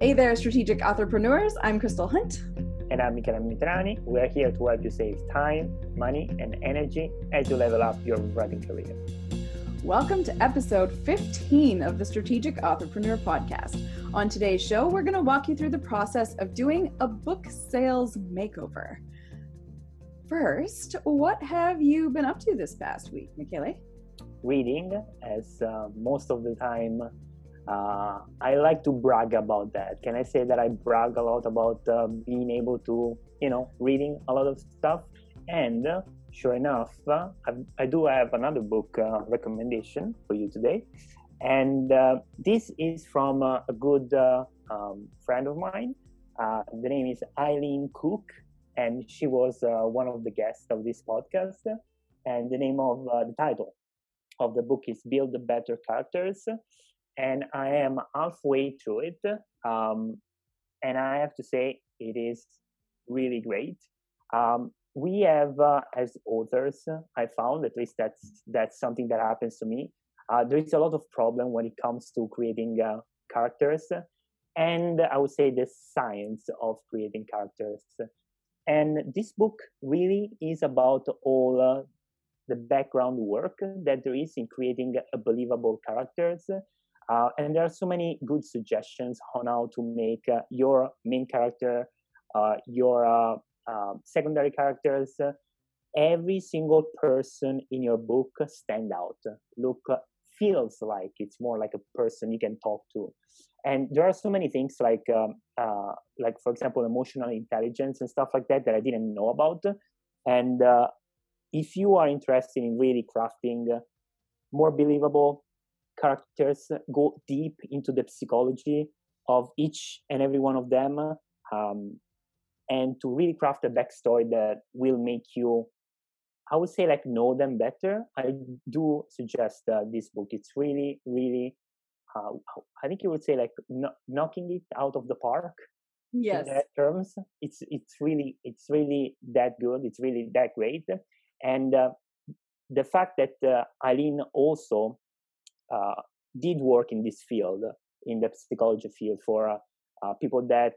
Hey there, strategic authorpreneurs. I'm Crystal Hunt. And I'm Michele Mitrani. We are here to help you save time, money, and energy as you level up your writing career. Welcome to episode 15 of the Strategic Authorpreneur podcast. On today's show, we're going to walk you through the process of doing a book sales makeover. First, what have you been up to this past week, Michele? Reading, as most of the time, I like to brag about that. Can I say that I brag a lot about being able to, reading a lot of stuff? And sure enough, I do have another book recommendation for you today. And this is from a good friend of mine. The name is Eileen Cook, and she was one of the guests of this podcast. And the name of the title of the book is Build Better Characters. And I am halfway through it, and I have to say it is really great. We have, as authors, I found, at least that's something that happens to me. There is a lot of problem when it comes to creating characters, and I would say the science of creating characters. And this book really is about all the background work that there is in creating a believable characters. And there are so many good suggestions on how to make your main character, your secondary characters, every single person in your book stand out. Feels like it's more like a person you can talk to. And there are so many things like for example, emotional intelligence and stuff like that I didn't know about. And if you are interested in really crafting more believable characters, go deep into the psychology of each and every one of them, and to really craft a backstory that will make you, I would say, know them better. I do suggest this book. It's really, really, I think you would say knocking it out of the park. Yes. In that terms, it's really that good. It's really that great. And the fact that Eileen also did work in this field, in the psychology field, for people that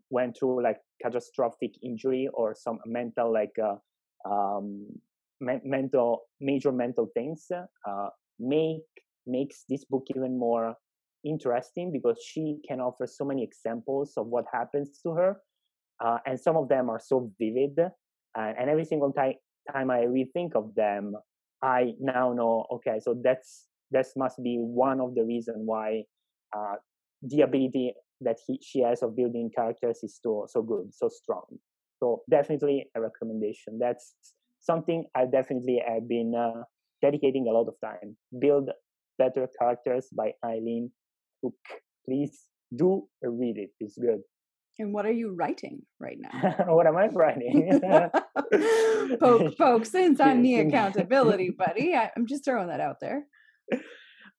went through catastrophic injury or some mental major mental things, makes this book even more interesting, because she can offer so many examples of what happens to her, and some of them are so vivid, and every single time I rethink of them, I now know, okay, so that must be one of the reasons why the ability that she has of building characters is so good, so strong. So definitely a recommendation. That's something I definitely have been dedicating a lot of time. Build Better Characters by Eileen Cook. Please do read it. It's good. And what are you writing right now? What am I writing? Poke, since I'm the accountability buddy, I'm just throwing that out there.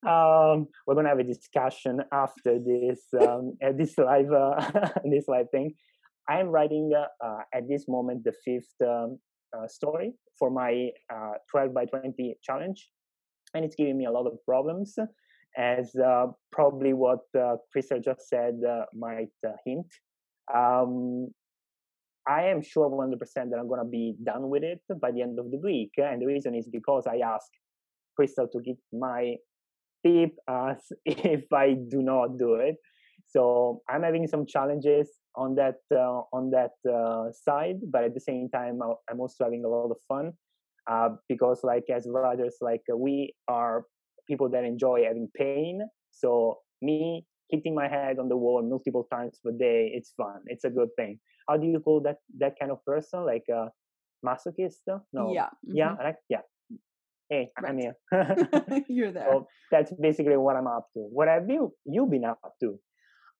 We're gonna have a discussion after this this live thing. I'm writing at this moment the 5th story for my 12 by 20 challenge, and it's giving me a lot of problems, as probably what Crystal just said might hint. I am sure 100% that I'm gonna be done with it by the end of the week, and the reason is because I asked Crystal to give my tip as if I do not do it. So I'm having some challenges on that side, but at the same time, I'm also having a lot of fun, because as writers, we are people that enjoy having pain. So me hitting my head on the wall multiple times per day, it's fun. It's a good thing. How do you call that kind of person? Like a masochist? No. Yeah. Mm-hmm. Yeah. Hey, right. I'm here. You're there. So that's basically what I'm up to. What have you been up to?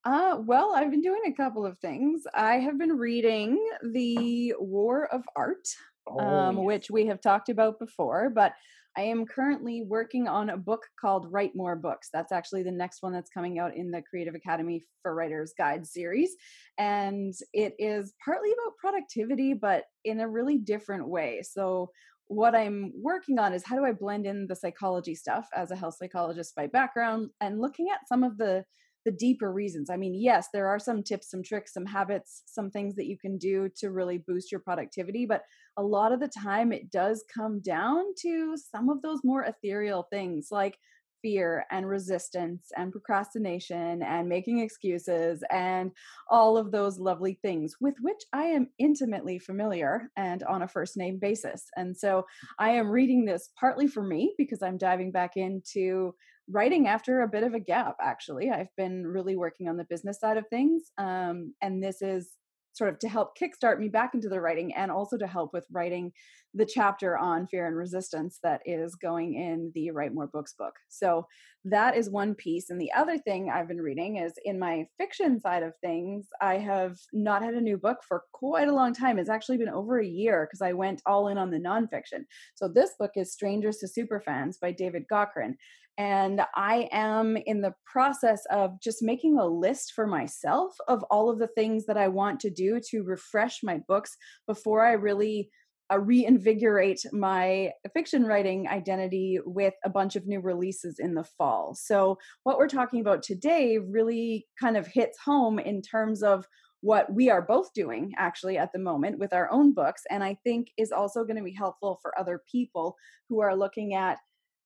Well, I've been doing a couple of things. I have been reading The War of Art, Yes. which we have talked about before, but I am currently working on a book called Write More Books. That's actually the next one that's coming out in the Creative Academy for Writers Guide series. And it is partly about productivity, but in a really different way. So what I'm working on is how do I blend in the psychology stuff as a health psychologist by background, and looking at some of the the deeper reasons. I mean, yes, there are some tips, some tricks, some habits, some things that you can do to really boost your productivity, but a lot of the time it does come down to some of those more ethereal things like fear and resistance and procrastination and making excuses and all of those lovely things with which I am intimately familiar and on a first name basis. And so I am reading this partly for me because I'm diving back into writing after a bit of a gap, actually. I've been really working on the business side of things. And this is sort of to help kickstart me back into the writing and also to help with writing the chapter on fear and resistance that is going in the Write More Books book. So that is one piece. And the other thing I've been reading is in my fiction side of things, I have not had a new book for quite a long time. It's actually been over a year because I went all in on the nonfiction. So this book is Strangers to Superfans by David Gaughran. And I am in the process of just making a list for myself of all of the things that I want to do to refresh my books before I really reinvigorate my fiction writing identity with a bunch of new releases in the fall. So, what we're talking about today really kind of hits home in terms of what we are both doing actually at the moment with our own books. And I think is also going to be helpful for other people who are looking at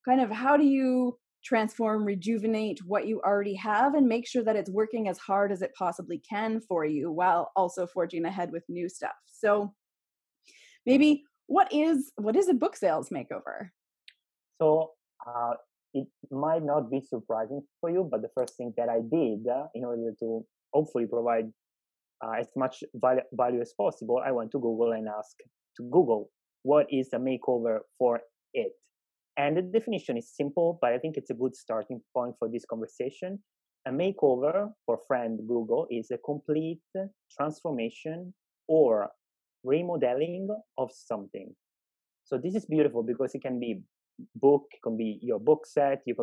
kind of how do you transform, rejuvenate what you already have and make sure that it's working as hard as it possibly can for you while also forging ahead with new stuff. So, maybe what is a book sales makeover? So it might not be surprising for you, but the first thing that I did in order to hopefully provide as much value as possible, I went to Google and asked to Google what is a makeover for it. And the definition is simple, but I think it's a good starting point for this conversation. A makeover, for friend Google, is a complete transformation or remodeling of something. So this is beautiful because it can be book, it can be your book set, it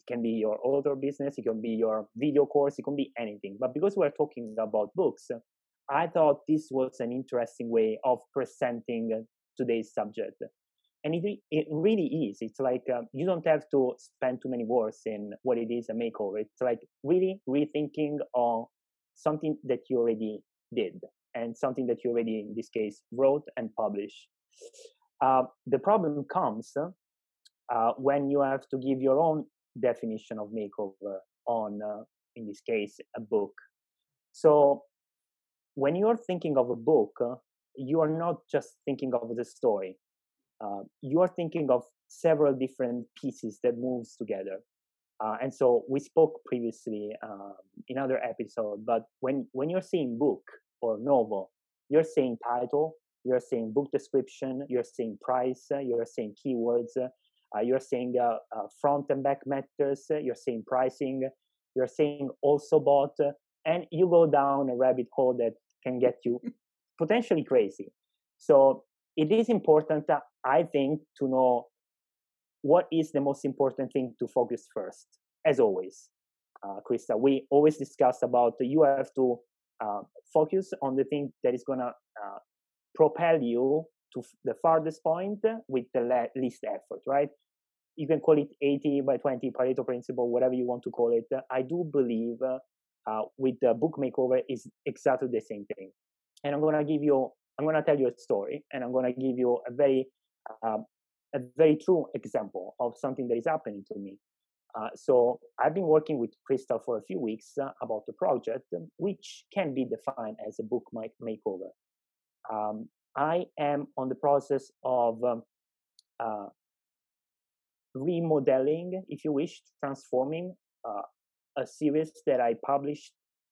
can be your author business, it can be your video course, it can be anything. But because we're talking about books, I thought this was an interesting way of presenting today's subject. And it really is. It's like you don't have to spend too many words in what it is a makeover. It's like really rethinking on something that you already did and something that you already, in this case, wrote and published. The problem comes when you have to give your own definition of makeover on, in this case, a book. So when you're thinking of a book, you are not just thinking of the story. You are thinking of several different pieces that moves together. And so we spoke previously in other episode, but when you're saying book or novel, you're saying title, you're saying book description, you're saying price, you're saying keywords, you're saying front and back matters, you're saying pricing, you're saying also bought, and you go down a rabbit hole that can get you potentially crazy. So it is important, I think, to know what is the most important thing to focus first. As always, Krista, we always discuss about you have to focus on the thing that is going to propel you to the farthest point with the least effort, right? You can call it 80 by 20 Pareto principle, whatever you want to call it. I do believe with the book makeover is exactly the same thing. And I'm going to tell you a story, and I'm going to give you a very true example of something that is happening to me. So I've been working with Crystal for a few weeks about the project, which can be defined as a book makeover. I am on the process of remodeling, if you wish, transforming a series that I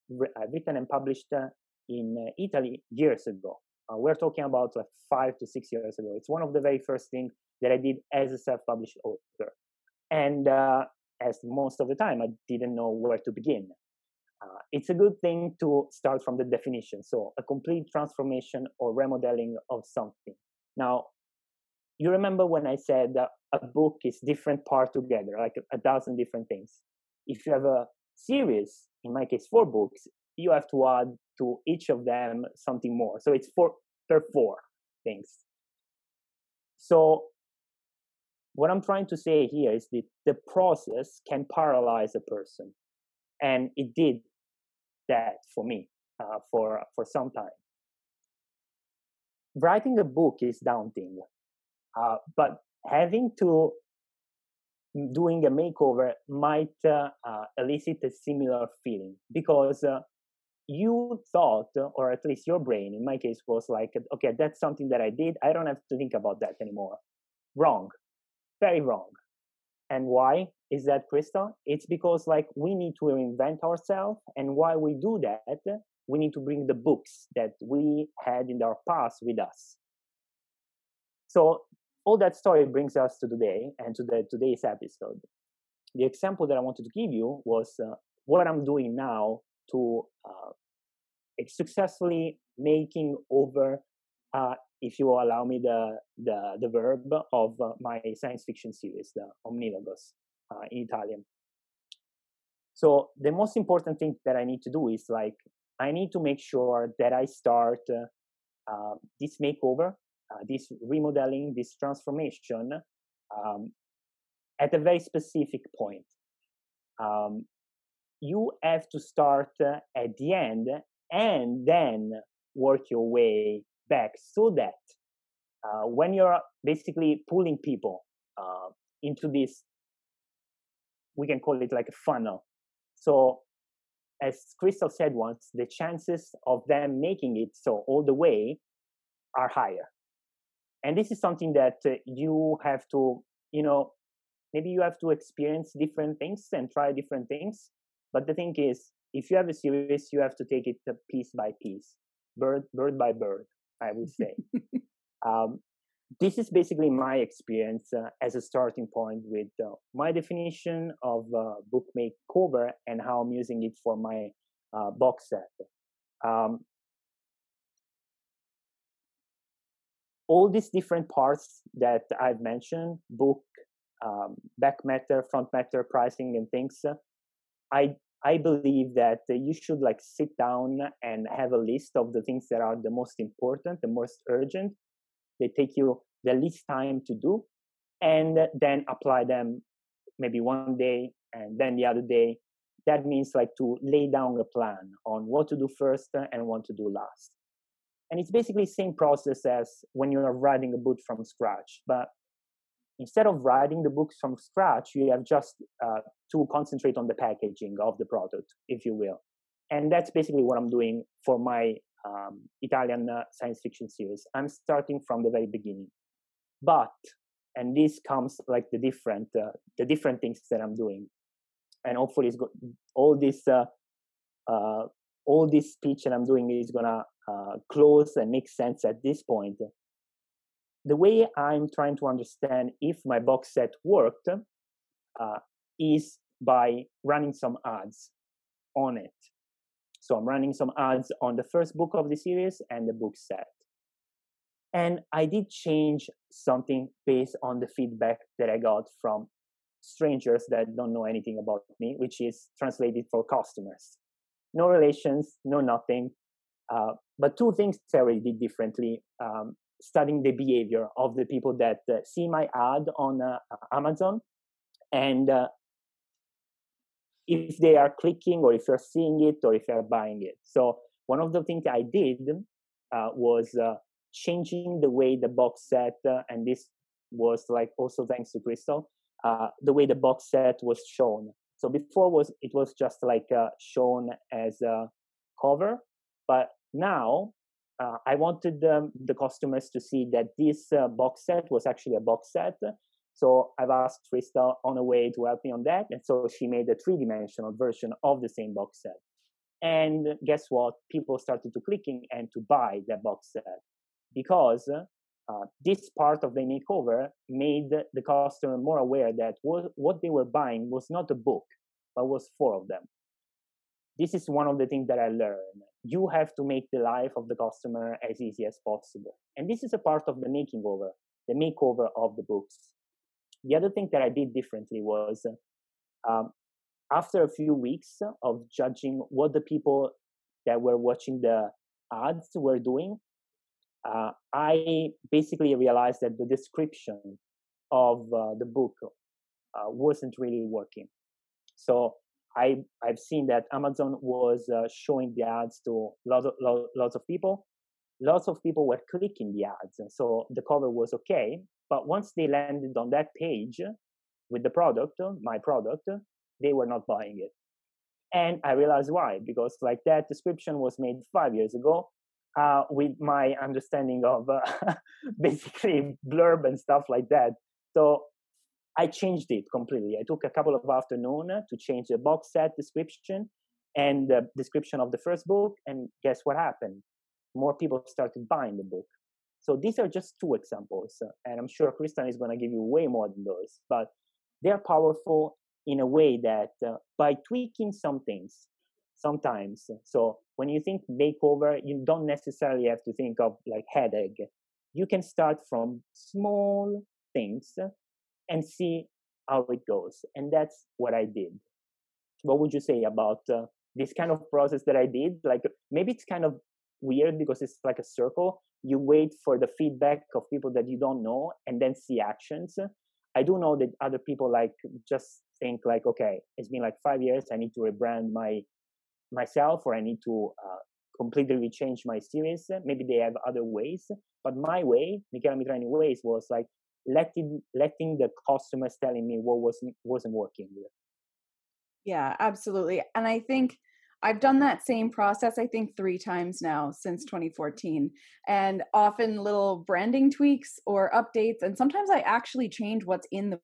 written and published in Italy years ago. We're talking about like 5 to 6 years ago. It's one of the very first things that I did as a self-published author. And as most of the time, I didn't know where to begin. It's a good thing to start from the definition. So a complete transformation or remodeling of something. Now, you remember when I said that a book is different part together, like a dozen different things. If you have a series, in my case, 4 books, you have to add to each of them something more. So it's 4 things. So what I'm trying to say here is that the process can paralyze a person. And it did that for me for some time. Writing a book is daunting, but having to doing a makeover might elicit a similar feeling, because you thought, or at least your brain, in my case, was like, okay, that's something that I did. I don't have to think about that anymore. Wrong, very wrong. And why is that, Crystal? It's because like we need to reinvent ourselves, and while we do that, we need to bring the books that we had in our past with us. So all that story brings us to today and to today's episode. The example that I wanted to give you was what I'm doing now to successfully making over, if you allow me the verb of my science fiction series, the Omnilogos in Italian. So the most important thing that I need to do is like, I need to make sure that I start this makeover, this remodeling, this transformation at a very specific point. You have to start at the end and then work your way back, so that when you're basically pulling people into this, we can call it like a funnel. So as Crystal said once, the chances of them making it so all the way are higher. And this is something that you have to, maybe you have to experience different things and try different things. But the thing is, if you have a series, you have to take it piece by piece, bird by bird, I would say. This is basically my experience as a starting point with my definition of book makeover and how I'm using it for my box set. All these different parts that I've mentioned, book, back matter, front matter, pricing, and things, I believe that you should like sit down and have a list of the things that are the most important, the most urgent. They take you the least time to do, and then apply them maybe one day and then the other day. That means like to lay down a plan on what to do first and what to do last. And it's basically the same process as when you're writing a book from scratch. But instead of writing the books from scratch, you have just to concentrate on the packaging of the product, if you will. And that's basically what I'm doing for my Italian science fiction series. I'm starting from the very beginning. But, and this comes like the different things that I'm doing. And hopefully it's all this speech that I'm doing is gonna close and make sense at this point. The way I'm trying to understand if my box set worked is by running some ads on it. So I'm running some ads on the first book of the series and the book set. And I did change something based on the feedback that I got from strangers that don't know anything about me, which is translated for customers. No relations, no nothing. But two things I already did differently. Studying the behavior of the people that see my ad on Amazon, and if they are clicking, or if you're seeing it, or if you're buying it. So one of the things I did was changing the way the box set, and this was like also thanks to Crystal, the way the box set was shown. So before it was just like shown as a cover, but now I wanted the customers to see that this box set was actually a box set. So I've asked Crystal on a way to help me on that. And so she made a 3-dimensional version of the same box set. And guess what? People started to clicking and to buy that box set, because this part of the makeover made the customer more aware that what they were buying was not a book, but was 4 of them. This is one of the things that I learned. You have to make the life of the customer as easy as possible. And this is a part of the makeover of the books. The other thing that I did differently was, after a few weeks of judging what the people that were watching the ads were doing, I basically realized that the description of the book wasn't really working. So I've seen that Amazon was showing the ads to lots of people. Lots of people were clicking the ads, and so the cover was okay. But once they landed on that page with the product, my product, they were not buying it. And I realized why, because like that description was made 5 years ago with my understanding of basically blurb and stuff like that. So I changed it completely. I took a couple of afternoons to change the box set description and the description of the first book. And guess what happened? More people started buying the book. So these are just two examples. And I'm sure Kristen is going to give you way more than those. But they're powerful in a way that by tweaking some things, sometimes. So when you think makeover, you don't necessarily have to think of like head egg. You can start from small things and see how it goes. And that's what I did. What would you say about this kind of process that I did? Like maybe it's kind of weird because it's like a circle. You wait for the feedback of people that you don't know and then see actions. I do know that other people like just think like, okay, it's been like 5 years. I need to rebrand myself, or I need to completely rechange my series. Maybe they have other ways, but my way, Michela Mitrani ways, was like letting the customers telling me what wasn't working. Yeah, absolutely. And I think I've done that same process, I think 3 times now since 2014, and often little branding tweaks or updates. And sometimes I actually change what's in the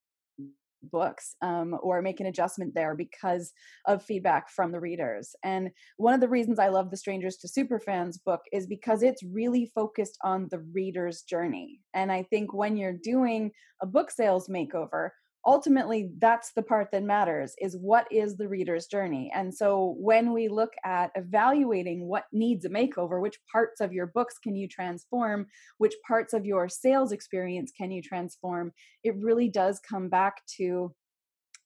books, or make an adjustment there because of feedback from the readers. And one of the reasons I love the Strangers to Superfans book is because it's really focused on the reader's journey. And I think when you're doing a book sales makeover, ultimately that's the part that matters, is what is the reader's journey. And so when we look at evaluating what needs a makeover, which parts of your books can you transform, which parts of your sales experience can you transform, it really does come back to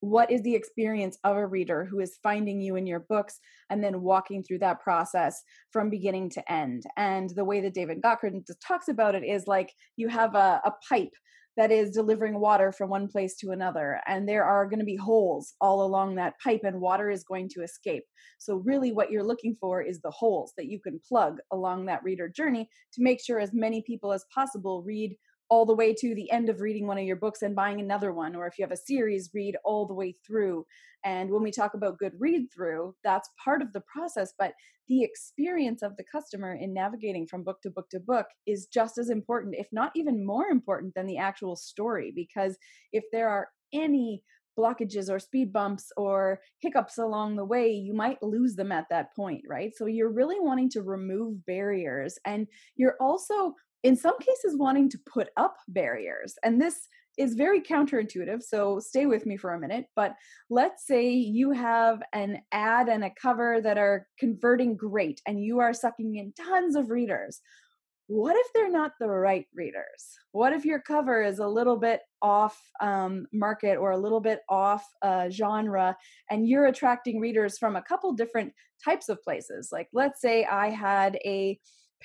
what is the experience of a reader who is finding you in your books and then walking through that process from beginning to end. And the way that David Gockard talks about it is like you have a pipe that is delivering water from one place to another, and there are going to be holes all along that pipe and water is going to escape. So really what you're looking for is the holes that you can plug along that reader journey to make sure as many people as possible read all the way to the end of reading one of your books and buying another one. Or if you have a series, read all the way through. And when we talk about good read through, that's part of the process. But the experience of the customer in navigating from book to book to book is just as important, if not even more important than the actual story. Because if there are any blockages or speed bumps or hiccups along the way, you might lose them at that point, right? So you're really wanting to remove barriers, and you're also in some cases wanting to put up barriers. And this is very counterintuitive, so stay with me for a minute. But let's say you have an ad and a cover that are converting great and you are sucking in tons of readers. What if they're not the right readers? What if your cover is a little bit off market or a little bit off genre, and you're attracting readers from a couple different types of places? Like let's say I had a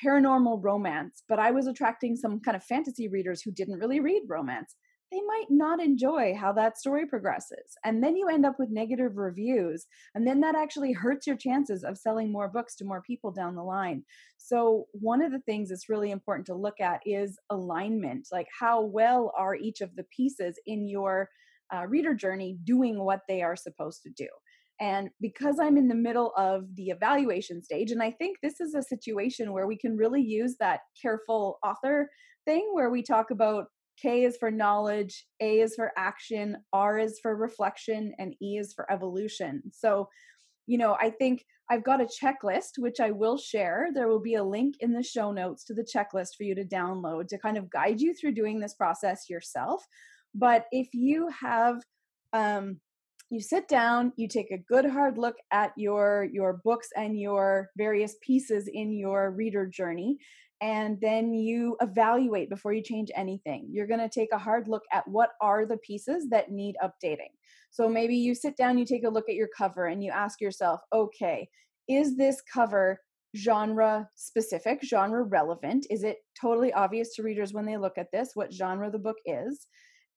paranormal romance, but I was attracting some kind of fantasy readers who didn't really read romance. They might not enjoy how that story progresses. And then you end up with negative reviews. And then that actually hurts your chances of selling more books to more people down the line. So one of the things that's really important to look at is alignment. Like how well are each of the pieces in your reader journey doing what they are supposed to do? And because I'm in the middle of the evaluation stage, and I think this is a situation where we can really use that careful author thing where we talk about K is for knowledge, A is for action, R is for reflection, and E is for evolution. So, I think I've got a checklist, which I will share. There will be a link in the show notes to the checklist for you to download to kind of guide you through doing this process yourself. But if you have, you sit down, you take a good hard look at your books and your various pieces in your reader journey, and then you evaluate before you change anything. You're going to take a hard look at what are the pieces that need updating. So maybe you sit down, you take a look at your cover and you ask yourself, okay, is this cover genre specific, genre relevant? Is it totally obvious to readers when they look at this what genre the book is?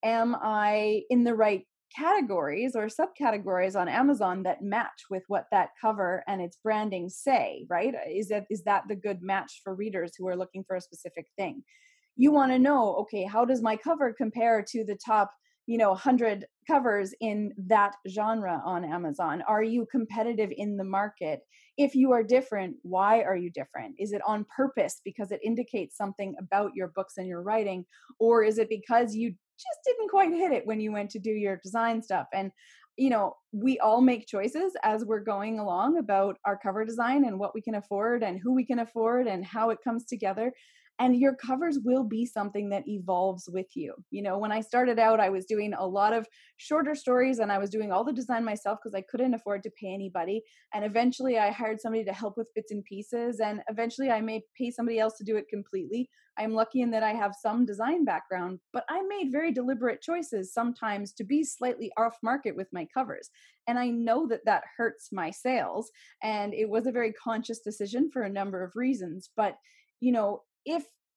Am I in the right categories or subcategories on Amazon that match with what that cover and its branding say, right? Is that the good match for readers who are looking for a specific thing? You want to know, okay, how does my cover compare to the top, 100 covers in that genre on Amazon? Are you competitive in the market? If you are different, why are you different? Is it on purpose because it indicates something about your books and your writing? Or is it because you just didn't quite hit it when you went to do your design stuff? And we all make choices as we're going along about our cover design and what we can afford and who we can afford and how it comes together. And your covers will be something that evolves with you. When I started out, I was doing a lot of shorter stories and I was doing all the design myself because I couldn't afford to pay anybody. And eventually I hired somebody to help with bits and pieces. And eventually I may pay somebody else to do it completely. I'm lucky in that I have some design background, but I made very deliberate choices sometimes to be slightly off market with my covers. And I know that that hurts my sales. And it was a very conscious decision for a number of reasons. But,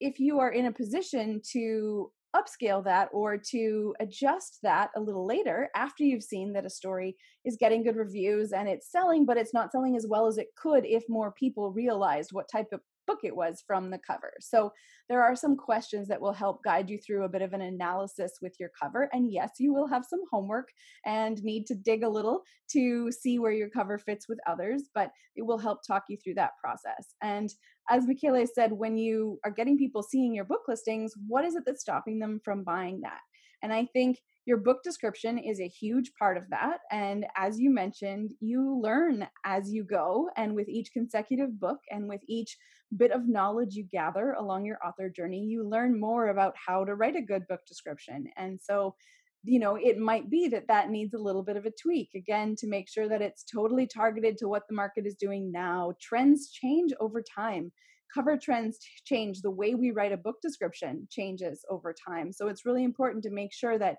if you are in a position to upscale that or to adjust that a little later after you've seen that a story is getting good reviews and it's selling, but it's not selling as well as it could if more people realized what type of book it was from the cover. So there are some questions that will help guide you through a bit of an analysis with your cover. And yes, you will have some homework and need to dig a little to see where your cover fits with others, but it will help talk you through that process. And as Michele said, when you are getting people seeing your book listings, what is it that's stopping them from buying that? And I think your book description is a huge part of that. And as you mentioned, you learn as you go. And with each consecutive book and with each bit of knowledge you gather along your author journey, you learn more about how to write a good book description. And so, it might be that that needs a little bit of a tweak, again, to make sure that it's totally targeted to what the market is doing now. Trends change over time. Cover trends change. The way we write a book description changes over time. So it's really important to make sure that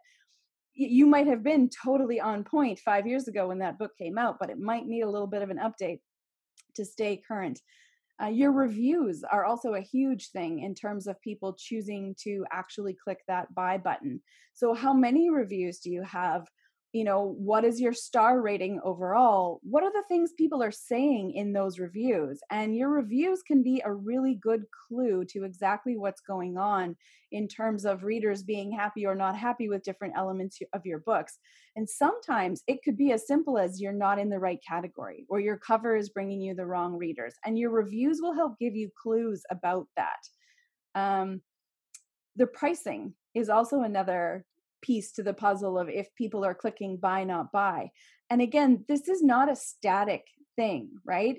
you might have been totally on point 5 years ago when that book came out, but it might need a little bit of an update to stay current. Your reviews are also a huge thing in terms of people choosing to actually click that buy button. So how many reviews do you have? What is your star rating overall? What are the things people are saying in those reviews? And your reviews can be a really good clue to exactly what's going on in terms of readers being happy or not happy with different elements of your books. And sometimes it could be as simple as you're not in the right category or your cover is bringing you the wrong readers. And your reviews will help give you clues about that. The pricing is also another piece to the puzzle of if people are clicking buy, not buy. And again, this is not a static thing, right?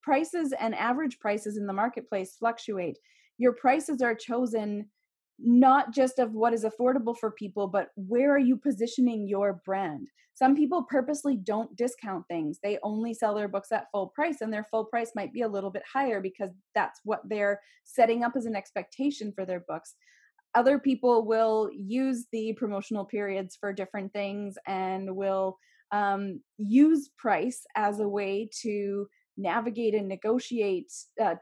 Prices and average prices in the marketplace fluctuate. Your prices are chosen not just of what is affordable for people, but where are you positioning your brand? Some people purposely don't discount things. They only sell their books at full price, and their full price might be a little bit higher because that's what they're setting up as an expectation for their books. Other people will use the promotional periods for different things and will use price as a way to navigate and negotiate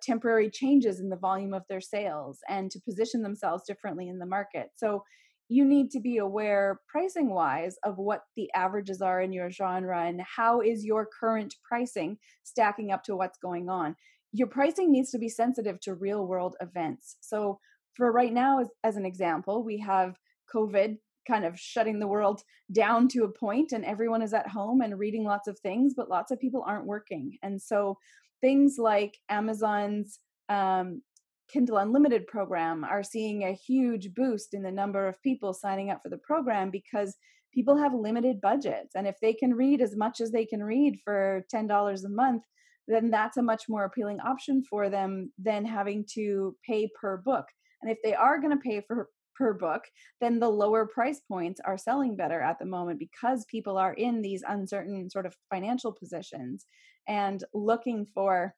temporary changes in the volume of their sales and to position themselves differently in the market. So you need to be aware pricing wise of what the averages are in your genre and how is your current pricing stacking up to what's going on. Your pricing needs to be sensitive to real world events. So for right now, as an example, we have COVID kind of shutting the world down to a point and everyone is at home and reading lots of things, but lots of people aren't working. And so things like Amazon's Kindle Unlimited program are seeing a huge boost in the number of people signing up for the program because people have limited budgets. And if they can read as much as they can read for $10 a month, then that's a much more appealing option for them than having to pay per book. And if they are going to pay for per book, then the lower price points are selling better at the moment because people are in these uncertain sort of financial positions and looking for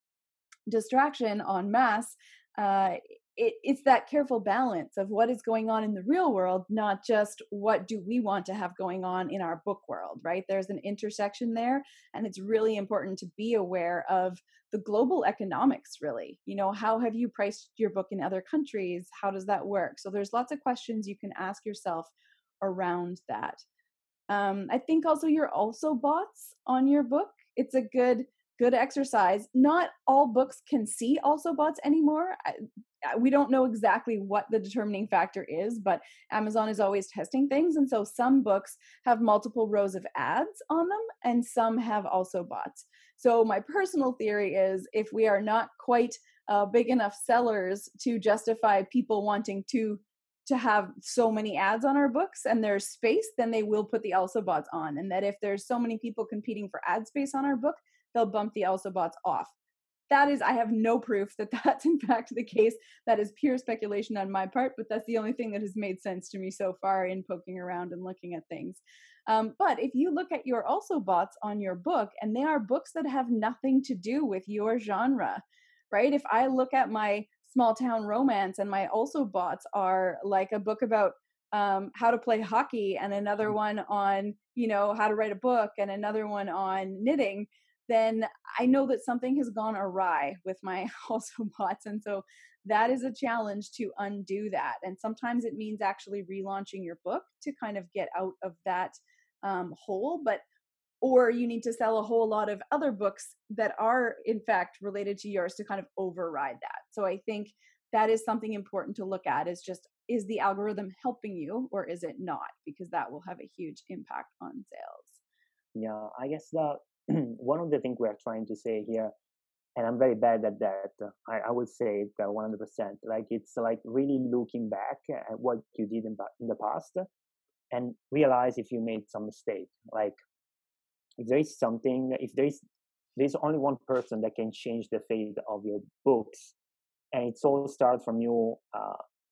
distraction en masse. It's that careful balance of what is going on in the real world, not just what do we want to have going on in our book world, right? There's an intersection there, and it's really important to be aware of the global economics, really. How have you priced your book in other countries? How does that work? So there's lots of questions you can ask yourself around that. I think also your also bots on your book. It's a good exercise. Not all books can see also bots anymore. We don't know exactly what the determining factor is, but Amazon is always testing things, and so some books have multiple rows of ads on them, and some have also bots. So my personal theory is, if we are not quite big enough sellers to justify people wanting to have so many ads on our books and there's space, then they will put the also bots on. And that if there's so many people competing for ad space on our book, they'll bump the also bots off. That is, I have no proof that that's in fact the case. That is pure speculation on my part, but that's the only thing that has made sense to me so far in poking around and looking at things. But if you look at your also bots on your book, and they are books that have nothing to do with your genre, right? If I look at my small town romance and my also bots are like a book about how to play hockey, and another one on, how to write a book, and another one on knitting, then I know that something has gone awry with my also bots. And so that is a challenge to undo that. And sometimes it means actually relaunching your book to kind of get out of that hole. Or you need to sell a whole lot of other books that are in fact related to yours to kind of override that. So I think that is something important to look at, is the algorithm helping you or is it not? Because that will have a huge impact on sales. Yeah, I guess that one of the things we are trying to say here, and I'm very bad at that. I would say it 100%. Like, it's like really looking back at what you did in the past and realize if you made some mistake. Like, if there is something, if there's only one person that can change the fate of your books, and it's all start from you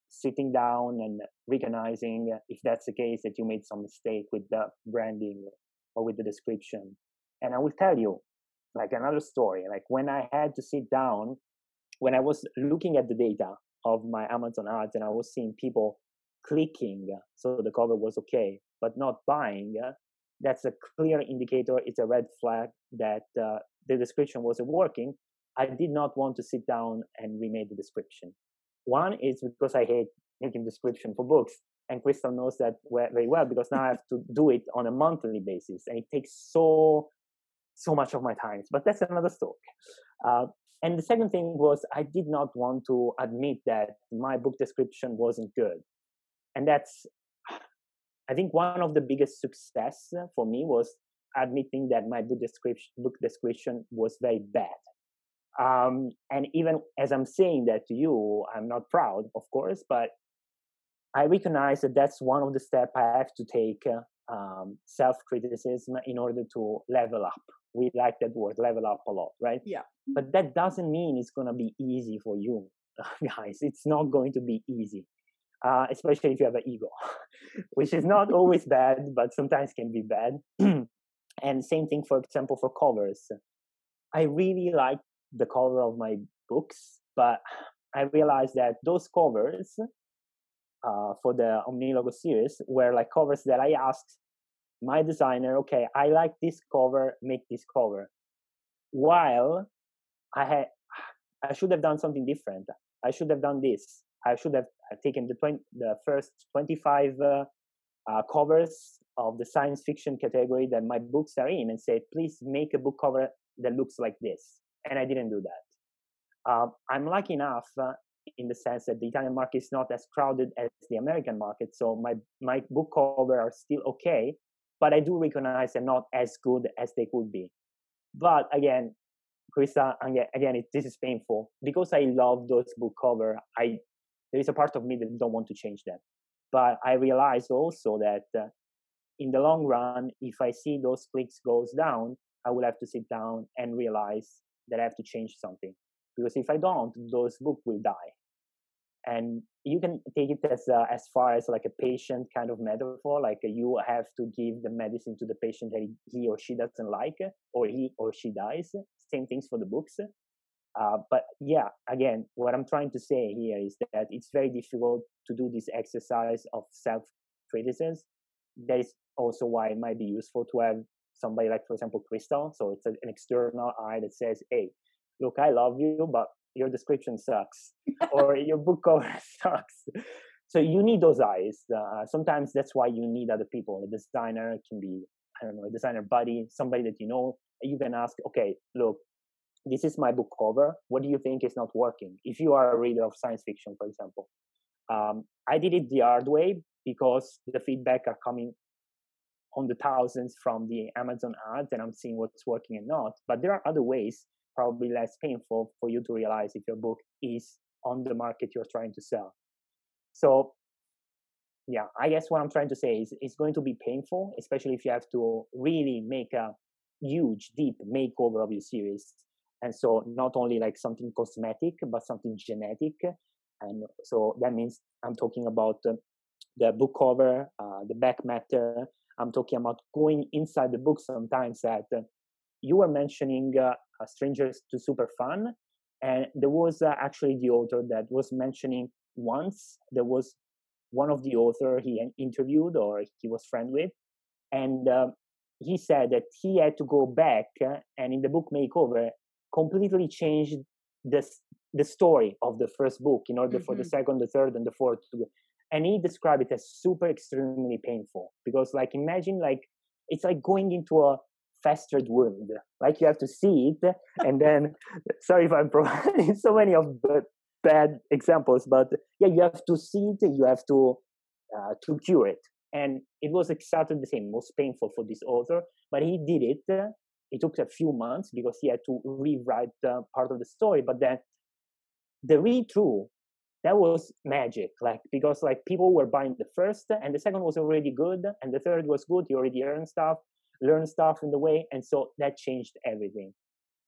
sitting down and recognizing, if that's the case, that you made some mistake with the branding or with the description. And I will tell you, like, another story. Like, when I had to sit down, when I was looking at the data of my Amazon ads, and I was seeing people clicking, so the cover was okay, but not buying, that's a clear indicator. It's a red flag that the description wasn't working. I did not want to sit down and remake the description. One is because I hate making description for books, and Crystal knows that very well, because now I have to do it on a monthly basis, and it takes so much of my time. But that's another story. And the second thing was, I did not want to admit that my book description wasn't good, and that's, I think, one of the biggest success for me was admitting that my book description was very bad. And even as I'm saying that to you, I'm not proud, of course, but I recognize that that's one of the steps I have to take, self-criticism, in order to level up. We like that word, level up, a lot, right? Yeah. But that doesn't mean it's going to be easy for you, guys. It's not going to be easy, especially if you have an ego, which is not always bad, but sometimes can be bad. And same thing, for example, for covers. I really like the cover of my books, but I realized that those covers for the Omnilogo series were like covers that I asked my designer, okay, I like this cover, make this cover. While I should have done something different. I should have done this. I should have taken the first 25 covers of the science fiction category that my books are in, and said, please make a book cover that looks like this. And I didn't do that. I'm lucky enough in the sense that the Italian market is not as crowded as the American market, so my book cover are still okay, but I do recognize they're not as good as they could be. But again, Krista, again, this is painful because I love those book cover. There is a part of me that don't want to change them, but I realize also that in the long run, if I see those clicks goes down, I will have to sit down and realize that I have to change something. Because if I don't, those books will die. And you can take it as far as like a patient kind of metaphor, like you have to give the medicine to the patient that he or she doesn't like, or he or she dies. Same things for the books. But yeah, again, what I'm trying to say here is that it's very difficult to do this exercise of self-criticism. That is also why it might be useful to have somebody like, for example, Crystal. So it's an external eye that says, hey, look, I love you, but your description sucks, or your book cover sucks. So you need those eyes. Sometimes that's why you need other people. A designer can be, I don't know, a designer buddy, somebody that you know. You can ask, okay, look, this is my book cover. What do you think is not working? If you are a reader of science fiction, for example, I did it the hard way because the feedback are coming on the thousands from the Amazon ads, and I'm seeing what's working and not. But there are other ways, probably less painful, for you to realize if your book is on the market you're trying to sell. So yeah, I guess what I'm trying to say is it's going to be painful, especially if you have to really make a huge, deep makeover of your series. And so not only like something cosmetic, but something genetic. And so that means I'm talking about the book cover, the back matter. I'm talking about going inside the book sometimes that you were mentioning Strangers to Super Fun. And there was actually the author that was mentioning once, there was one of the author he interviewed or he was friend with, and he said that he had to go back and in the book Makeover completely change the story of the first book in order for the second, the third, and the fourth to go. And he described it as super extremely painful because, like, imagine like it's like going into a festered wound. Like you have to see it, and then sorry if I'm providing so many of the bad examples, but yeah, you have to see it, you have to cure it, and it was exactly the same. It was painful for this author, but he did it. It took a few months because he had to rewrite part of the story, but then the read through, that was magic. Like because like people were buying the first, and the second was already good, and the third was good. You already learn stuff in the way, and so that changed everything.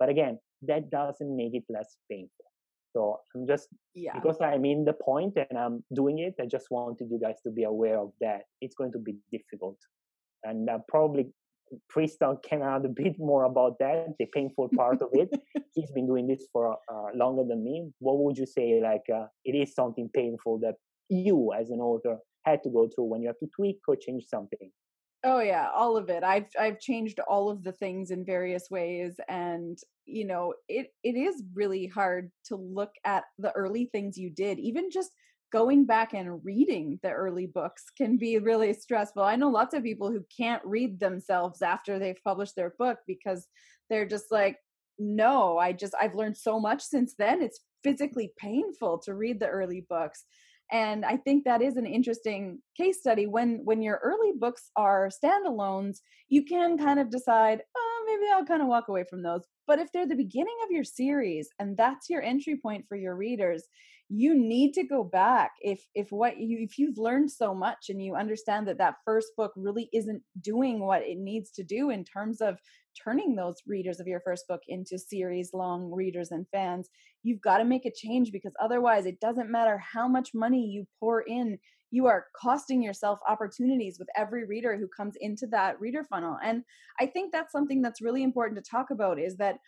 But again, that doesn't make it less painful. So I'm just, because I'm in the point and I'm doing it, I just wanted you guys to be aware of that. It's going to be difficult. And probably Tristan can add a bit more about that, the painful part of it. He's been doing this for longer than me. What would you say, like, it is something painful that you as an author had to go through when you have to tweak or change something? Oh yeah, all of it. I've changed all of the things in various ways, and it is really hard to look at the early things you did. Even just going back and reading the early books can be really stressful. I know lots of people who can't read themselves after they've published their book because they're just like, no, I've learned so much since then. It's physically painful to read the early books. And I think that is an interesting case study. When your early books are standalones, you can kind of decide, oh, maybe I'll kind of walk away from those. But if they're the beginning of your series and that's your entry point for your readers, you need to go back. If you've learned so much and you understand that that first book really isn't doing what it needs to do in terms of turning those readers of your first book into series long readers and fans, you've got to make a change, because otherwise it doesn't matter how much money you pour in, you are costing yourself opportunities with every reader who comes into that reader funnel. And I think that's something that's really important to talk about, is that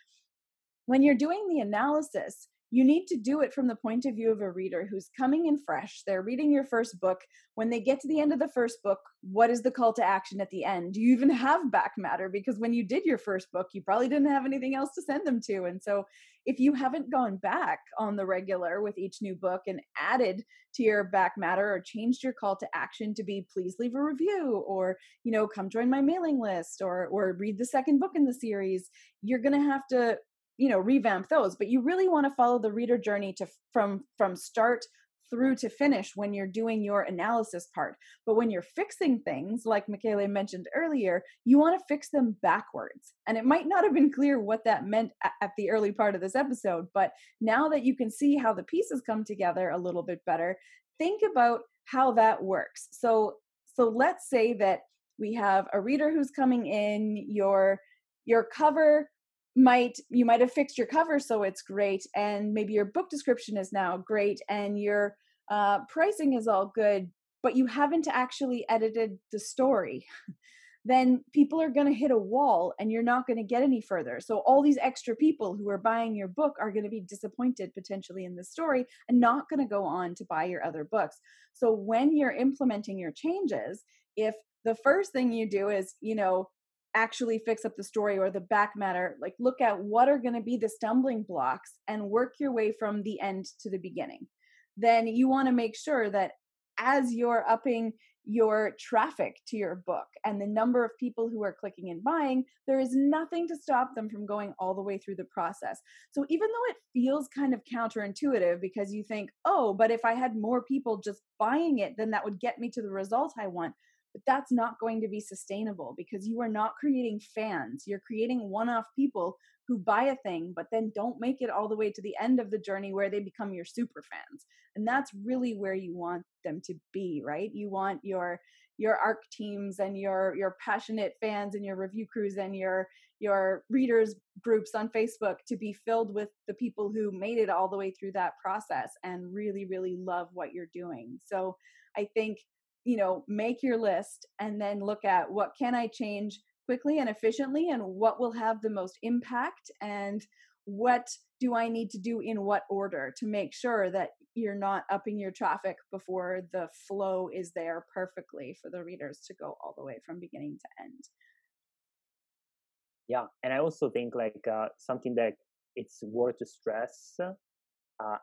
when you're doing the analysis, you need to do it from the point of view of a reader who's coming in fresh. They're reading your first book. When they get to the end of the first book, what is the call to action at the end? Do you even have back matter? Because when you did your first book, you probably didn't have anything else to send them to. And so if you haven't gone back on the regular with each new book and added to your back matter or changed your call to action to be please leave a review, or come join my mailing list, or read the second book in the series, you're going to have to revamp those. But you really want to follow the reader journey from start through to finish when you're doing your analysis part. But when you're fixing things, like Michele mentioned earlier, you want to fix them backwards. And it might not have been clear what that meant at the early part of this episode, but now that you can see how the pieces come together a little bit better, think about how that works. So let's say that we have a reader who's coming in, your cover, you might have fixed your cover so it's great, and maybe your book description is now great, and your pricing is all good, but you haven't actually edited the story. Then people are going to hit a wall and you're not going to get any further. So all these extra people who are buying your book are going to be disappointed potentially in the story and not going to go on to buy your other books. So when you're implementing your changes, if the first thing you do is actually fix up the story or the back matter, like look at what are going to be the stumbling blocks and work your way from the end to the beginning. Then you want to make sure that as you're upping your traffic to your book and the number of people who are clicking and buying, there is nothing to stop them from going all the way through the process. So even though it feels kind of counterintuitive because you think, oh, but if I had more people just buying it, then that would get me to the result I want. But that's not going to be sustainable because you are not creating fans. You're creating one-off people who buy a thing, but then don't make it all the way to the end of the journey where they become your super fans. And that's really where you want them to be, right? You want your ARC teams and your passionate fans and your review crews and your readers groups on Facebook to be filled with the people who made it all the way through that process and really, really love what you're doing. So I think, make your list and then look at what can I change quickly and efficiently and what will have the most impact and what do I need to do in what order to make sure that you're not upping your traffic before the flow is there perfectly for the readers to go all the way from beginning to end. Yeah, and I also think like something that it's worth to stress,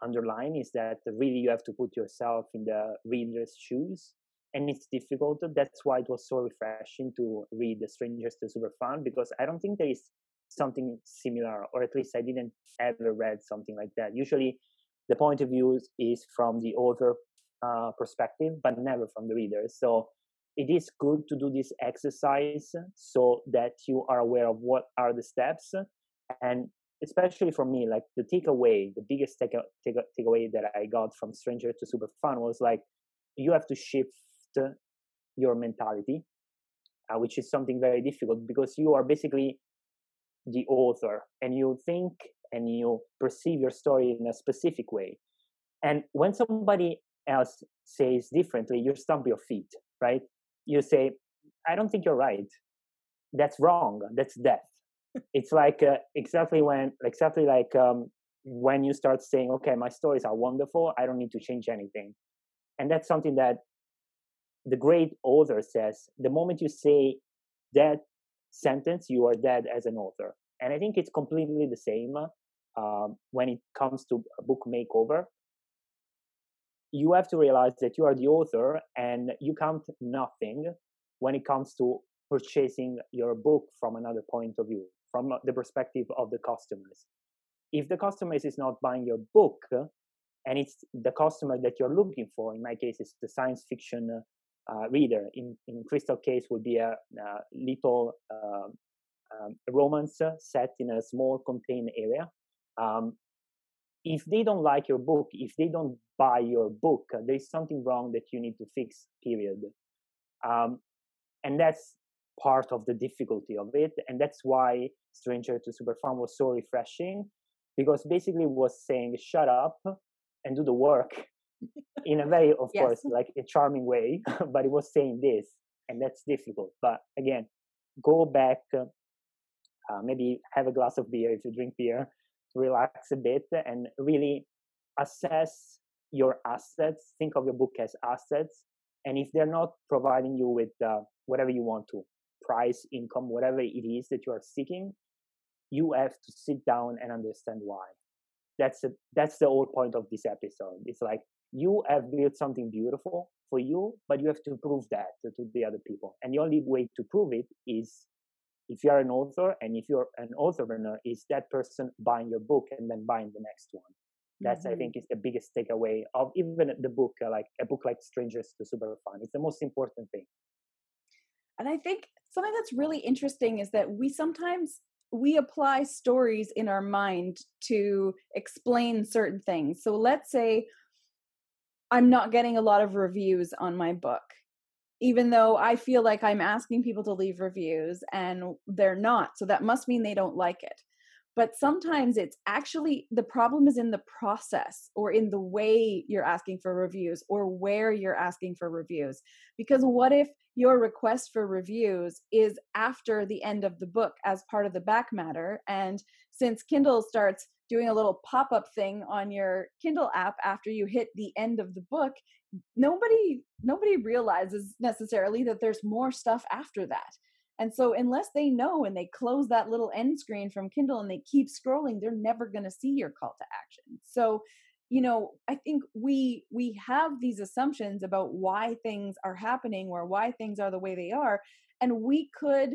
underline, is that really you have to put yourself in the reader's shoes, and it's difficult. That's why it was so refreshing to read The Strangers to Superfan, because I don't think there is something similar, or at least I didn't ever read something like that. Usually, the point of view is from the author perspective, but never from the reader. So it is good to do this exercise so that you are aware of what are the steps. And especially for me, like the takeaway, the biggest takeaway that I got from Stranger to Super Fun was like, you have to shift your mentality, which is something very difficult because you are basically the author and you think and you perceive your story in a specific way. And when somebody else says differently, you stomp your feet, right? You say, I don't think you're right. That's wrong. That's death. It's like exactly like when you start saying, okay, my stories are wonderful, I don't need to change anything. And that's something that the great author says. The moment you say that sentence, you are dead as an author. And I think it's completely the same when it comes to a book makeover. You have to realize that you are the author and you count nothing when it comes to purchasing your book from another point of view, from the perspective of the customers. If the customers is not buying your book and it's the customer that you're looking for, in my case, it's the science fiction reader. In Crystal case would be a little romance set in a small contained area. If they don't like your book, if they don't buy your book, there's something wrong that you need to fix, period. And that's part of the difficulty of it. And that's why Stranger to Superfan was so refreshing, because basically it was saying, shut up and do the work in a very, of Yes. course, like a charming way, but it was saying this, and that's difficult. But again, go back, maybe have a glass of beer if you drink beer, relax a bit and really assess your assets. Think of your book as assets. And if they're not providing you with whatever you want to, price, income, whatever it is that you are seeking, you have to sit down and understand why. That's the whole point of this episode. It's like, you have built something beautiful for you, but you have to prove that to the other people. And the only way to prove it is if you are an author, and if you're an authorpreneur, is that person buying your book and then buying the next one. That's, I think, is the biggest takeaway of even the book, like a book like Strangers to Superfan. It's the most important thing. And I think something that's really interesting is that we apply stories in our mind to explain certain things. So let's say I'm not getting a lot of reviews on my book, even though I feel like I'm asking people to leave reviews and they're not. So that must mean they don't like it. But sometimes it's actually the problem is in the process or in the way you're asking for reviews or where you're asking for reviews. Because what if your request for reviews is after the end of the book as part of the back matter? And since Kindle starts doing a little pop-up thing on your Kindle app after you hit the end of the book, nobody realizes necessarily that there's more stuff after that. And so unless they know and they close that little end screen from Kindle and they keep scrolling, they're never going to see your call to action. So I think we have these assumptions about why things are happening or why things are the way they are, and we could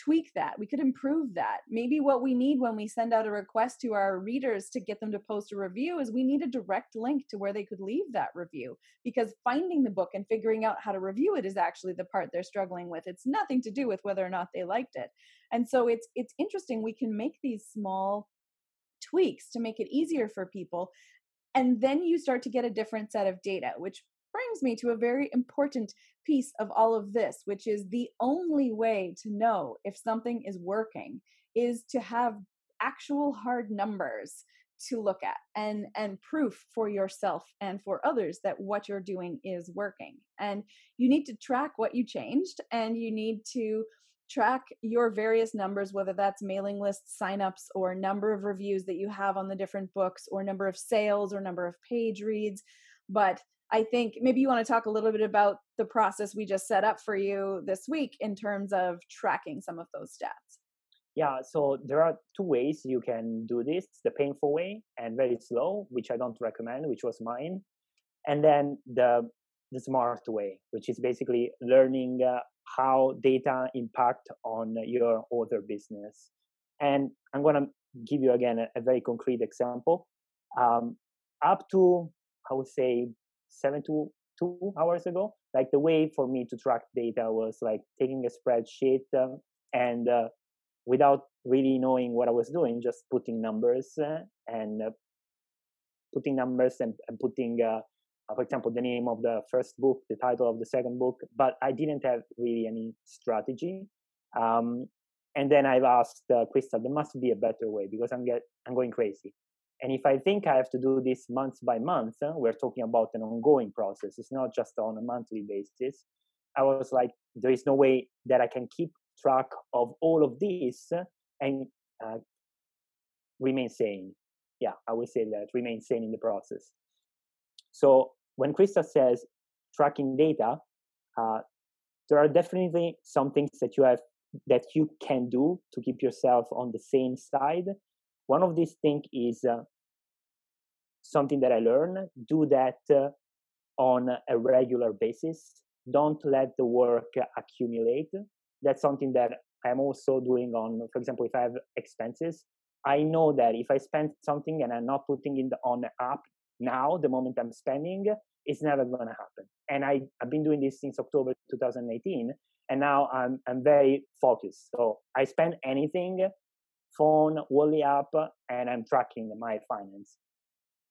tweak that. We could improve that. Maybe what we need when we send out a request to our readers to get them to post a review is we need a direct link to where they could leave that review, because finding the book and figuring out how to review it is actually the part they're struggling with. It's nothing to do with whether or not they liked it. And so it's interesting, we can make these small tweaks to make it easier for people, and then you start to get a different set of data, which brings me to a very important piece of all of this, which is the only way to know if something is working is to have actual hard numbers to look at, and proof for yourself and for others that what you're doing is working. And you need to track what you changed, and you need to track your various numbers, whether that's mailing list signups or number of reviews that you have on the different books or number of sales or number of page reads. But I think maybe you want to talk a little bit about the process we just set up for you this week in terms of tracking some of those stats. Yeah, so there are two ways you can do this: the painful way and very slow, which I don't recommend, which was mine, and then the smart way, which is basically learning how data impact on your other business. And I'm going to give you again a very concrete example. um, Up to, I would say, 7 to 2 hours ago, like the way for me to track data was like taking a spreadsheet, and without really knowing what I was doing, just putting numbers, and putting numbers and putting, for example, the name of the first book, the title of the second book, but I didn't have really any strategy. Um, and then I've asked Crystal, there must be a better way because I'm going crazy. And if I think I have to do this month by month, we're talking about an ongoing process. It's not just on a monthly basis. I was like, there is no way that I can keep track of all of this and uh, remain sane. Yeah, I would say that, remain sane in the process. So when Krista says tracking data, uh, there are definitely some things that you can do to keep yourself on the same side. One of these things is something that I learned: do that on a regular basis. Don't let the work accumulate. That's something that I'm also doing on, for example, if I have expenses, I know that if I spend something and I'm not putting it on the app now, the moment I'm spending, it's never going to happen. And I've been doing this since October 2018, and now I'm very focused. So I spend anything, phone, Wally app, and I'm tracking my finance.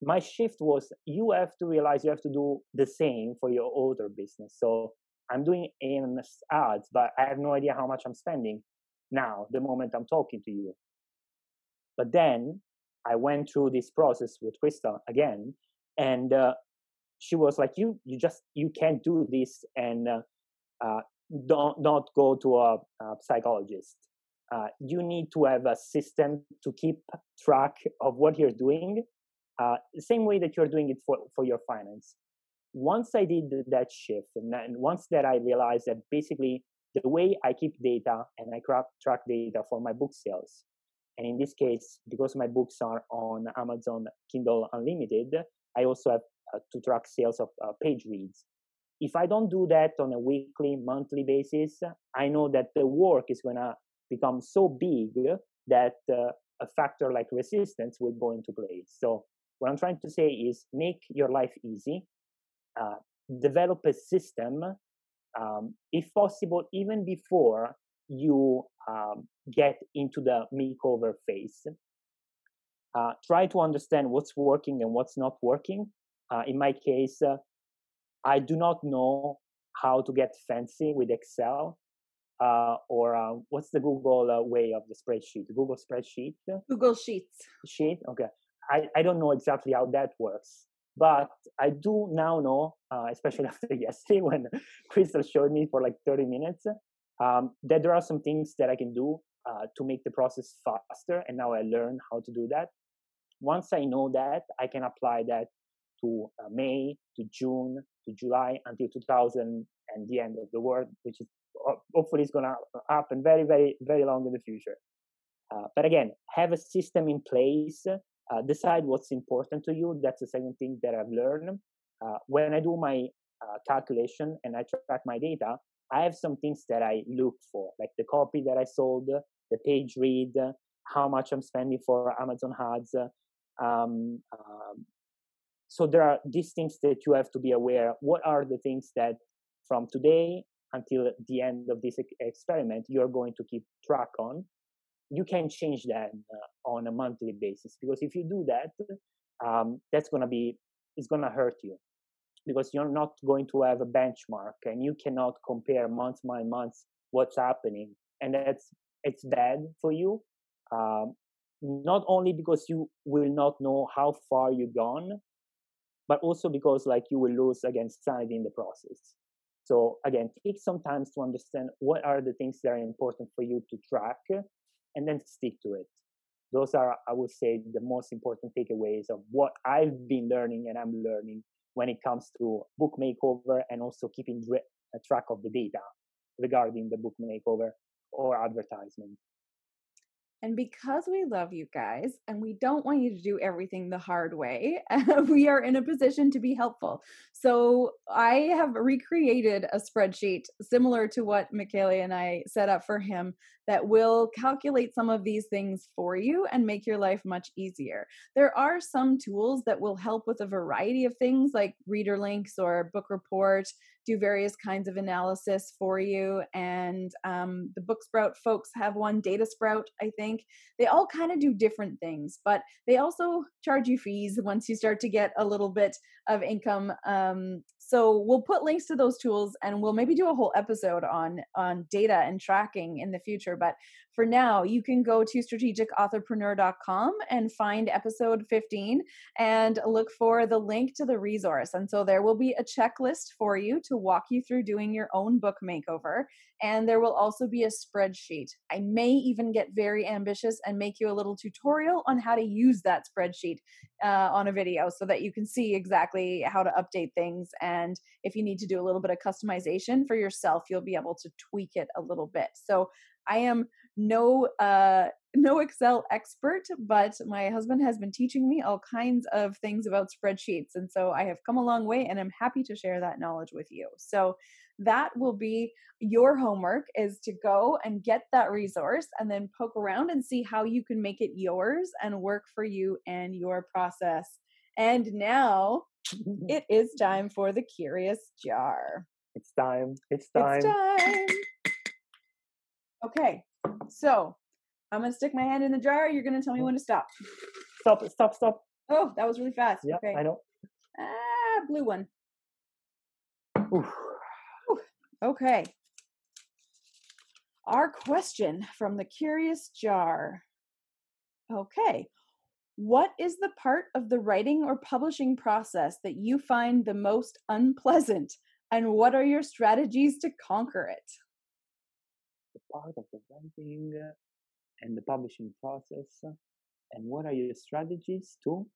My shift was, you have to realize you have to do the same for your other business. So I'm doing AMS ads, but I have no idea how much I'm spending now, the moment I'm talking to you. But then I went through this process with Krista again, and she was like, you can't do this, and don't go to a psychologist. You need to have a system to keep track of what you're doing, the same way that you're doing it for your finance. Once I did that shift, and once that I realized that basically the way I keep data and I track data for my book sales, and in this case, because my books are on Amazon Kindle Unlimited, I also have to track sales of page reads. If I don't do that on a weekly, monthly basis, I know that the work is going to become so big that a factor like resistance will go into place. So what I'm trying to say is make your life easy, develop a system, if possible, even before you get into the makeover phase. Try to understand what's working and what's not working. In my case, I do not know how to get fancy with Excel, or what's the Google way of the spreadsheet? Google spreadsheet? Google Sheets. Sheet? Okay. I don't know exactly how that works, but I do now know, especially after yesterday when Crystal showed me for like 30 minutes, that there are some things that I can do to make the process faster. And now I learn how to do that. Once I know that, I can apply that to May, to June, to July, until 2000 and the end of the world, which is hopefully is going to happen very, very, very long in the future. But again, have a system in place. decide what's important to you. That's the second thing that I've learned. When I do my calculation and I track my data, I have some things that I look for, like the copy that I sold, the page read, how much I'm spending for Amazon ads. Um, um, so there are these things that you have to be aware. What are the things that from today until the end of this experiment you're going to keep track on? You can change that on a monthly basis, because if you do that, that's going to be, it's going to hurt you, because you're not going to have a benchmark and you cannot compare month by month what's happening, and it's bad for you. Not only because you will not know how far you've gone, but also because like you will lose against sanity in the process. So again, take some time to understand what are the things that are important for you to track, and then stick to it. Those are, I would say, the most important takeaways of what I've been learning and I'm learning when it comes to book makeover, and also keeping a track of the data regarding the book makeover or advertisement. And because we love you guys and we don't want you to do everything the hard way, we are in a position to be helpful. So I have recreated a spreadsheet similar to what Michele and I set up for him that will calculate some of these things for you and make your life much easier. There are some tools that will help with a variety of things like reader links or book report, do various kinds of analysis for you. And the Book Sprout folks have one, Data Sprout, I think. They all kind of do different things, but they also charge you fees once you start to get a little bit of income. So we'll put links to those tools, and we'll maybe do a whole episode on data and tracking in the future. But for now, you can go to strategicauthorpreneur.com and find episode 15 and look for the link to the resource. And so there will be a checklist for you to walk you through doing your own book makeover. And there will also be a spreadsheet. I may even get very ambitious and make you a little tutorial on how to use that spreadsheet on a video, so that you can see exactly how to update things. And if you need to do a little bit of customization for yourself, you'll be able to tweak it a little bit. So I am no Excel expert, but my husband has been teaching me all kinds of things about spreadsheets. And so I have come a long way, and I'm happy to share that knowledge with you. So that will be your homework, is to go and get that resource and then poke around and see how you can make it yours and work for you and your process. And now it is time for the Curious Jar. It's time. It's time. It's time. Okay, so I'm going to stick my hand in the jar. You're going to tell me when to stop. Stop. Oh, that was really fast. Yeah, okay. I know. Blue one. Oof. Okay. Our question from the Curious Jar. Okay. What is the part of the writing or publishing process that you find the most unpleasant, and what are your strategies to conquer it? The part of the writing and the publishing process, and what are your strategies to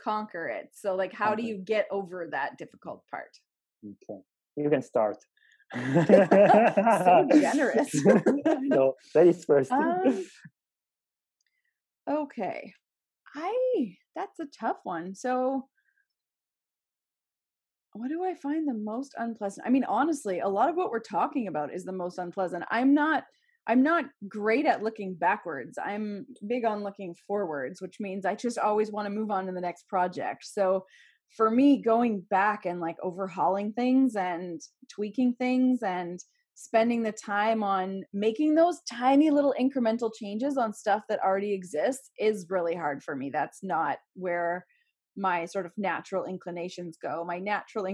conquer it? So like, how do you get over that difficult part? Okay, you can start. So generous. No, ladies first. Okay. That's a tough one. So what do I find the most unpleasant? I mean, honestly, a lot of what we're talking about is the most unpleasant. I'm not great at looking backwards. I'm big on looking forwards, which means I just always want to move on to the next project. So for me, going back and like overhauling things and tweaking things and spending the time on making those tiny little incremental changes on stuff that already exists is really hard for me. That's not where my sort of natural inclinations go. My natural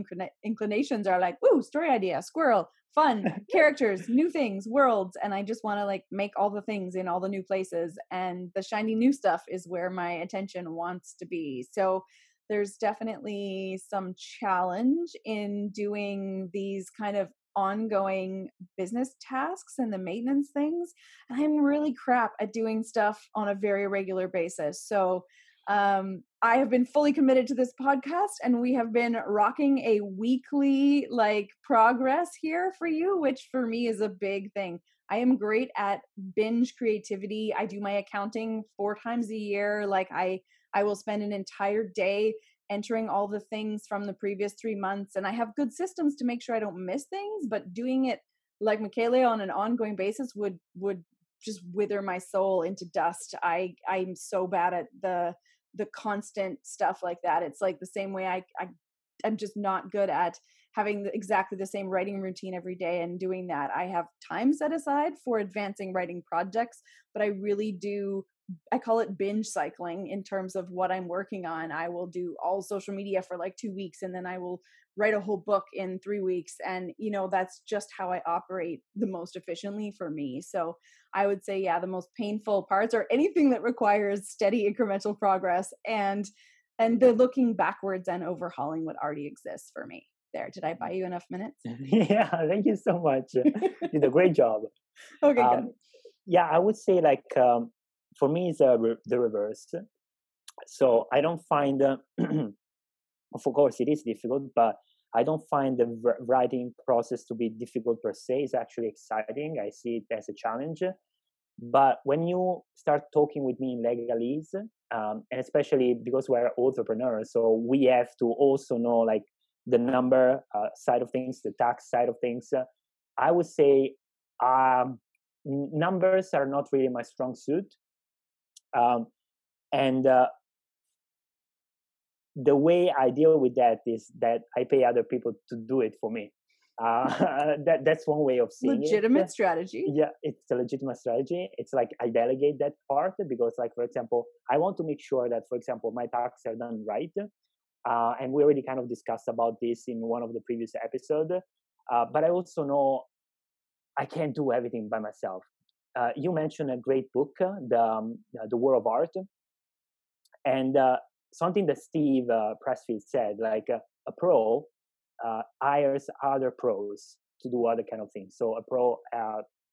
inclinations are like, ooh, story idea, squirrel, fun, characters, new things, worlds. And I just want to like make all the things in all the new places. And the shiny new stuff is where my attention wants to be. So there's definitely some challenge in doing these kind of ongoing business tasks and the maintenance things. And I'm really crap at doing stuff on a very regular basis. So I have been fully committed to this podcast, and we have been rocking a weekly like progress here for you, which for me is a big thing. I am great at binge creativity. I do my accounting 4 times a year. Like I will spend an entire day entering all the things from the previous 3 months, and I have good systems to make sure I don't miss things, but doing it like Michaela on an ongoing basis would just wither my soul into dust. I'm so bad at the constant stuff like that. It's like the same way I'm just not good at having exactly the same writing routine every day and doing that. I have time set aside for advancing writing projects, but I really do, I call it binge cycling in terms of what I'm working on. I will do all social media for like 2 weeks, and then I will write a whole book in 3 weeks. And, that's just how I operate the most efficiently for me. So I would say, yeah, the most painful parts are anything that requires steady incremental progress and the looking backwards and overhauling what already exists for me. There, did I buy you enough minutes? Yeah, thank you so much. You did a great job. Okay, good. Um, yeah, I would say like for me it's the reverse. So I don't find, of course, it is difficult, but I don't find the writing process to be difficult per se. It's actually exciting. I see it as a challenge. But when you start talking with me in legalese, and especially because we're entrepreneurs, so we have to also know like the number side of things, the tax side of things. I would say numbers are not really my strong suit. And the way I deal with that is that I pay other people to do it for me. That's one way of seeing Legitimate it. strategy. Yeah, it's a legitimate strategy. It's like I delegate that part because, like, for example, I want to make sure that, for example, my tasks are done right. And we already kind of discussed about this in one of the previous episodes. But I also know I can't do everything by myself. You mentioned a great book, the War of Art, and something that Steve Pressfield said, like a pro hires other pros to do other kind of things. So a pro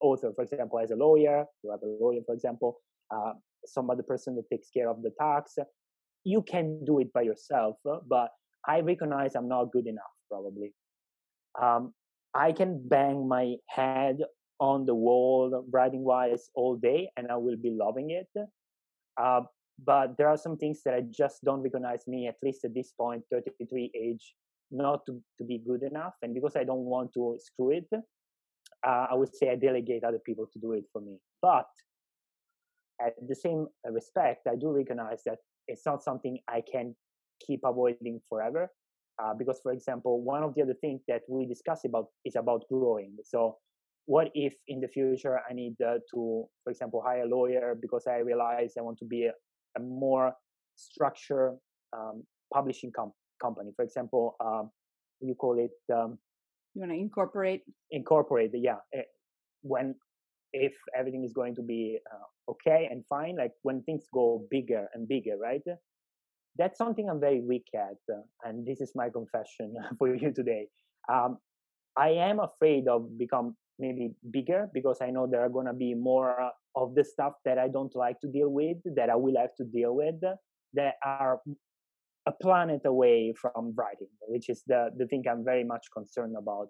author, for example, as a lawyer, you have a lawyer, for example, some other person that takes care of the tax. You can do it by yourself, but I recognize I'm not good enough, probably. I can bang my head on the wall writing wise all day and I will be loving it. But there are some things that I just don't recognize me, at least at this point, 33 age, not to be good enough. And because I don't want to screw it, I would say I delegate other people to do it for me. But at the same respect, I do recognize that it's not something I can keep avoiding forever. Because, for example, one of the other things that we discuss about is about growing. So what if in the future I need to, for example, hire a lawyer because I realize I want to be a more structured publishing company? For example, you call it You want to incorporate? Incorporate, yeah. When if everything is going to be okay and fine, like when things go bigger and bigger, right? That's something I'm very weak at, and this is my confession for you today. I am afraid of become maybe bigger because I know there are going to be more of the stuff that I don't like to deal with, that I will have to deal with, that are a planet away from writing, which is the thing I'm very much concerned about.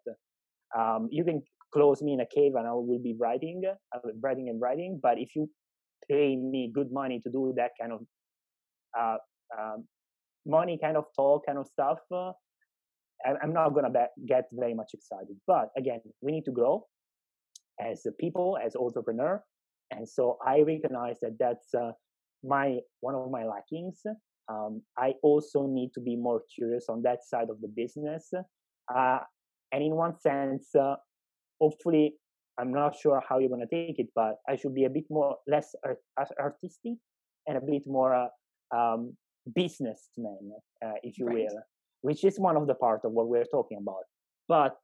You can close me in a cave and I will be writing, writing. But if you pay me good money to do that kind of money, kind of talk, kind of stuff, I'm not gonna get very much excited. But again, we need to grow as a people, as entrepreneur, and so I recognize that that's one of my lackings. I also need to be more curious on that side of the business, and in one sense, hopefully, I'm not sure how you're gonna take it, but I should be a bit more less artistic and a bit more businessman, if you will, which is one of the part of what we're talking about. But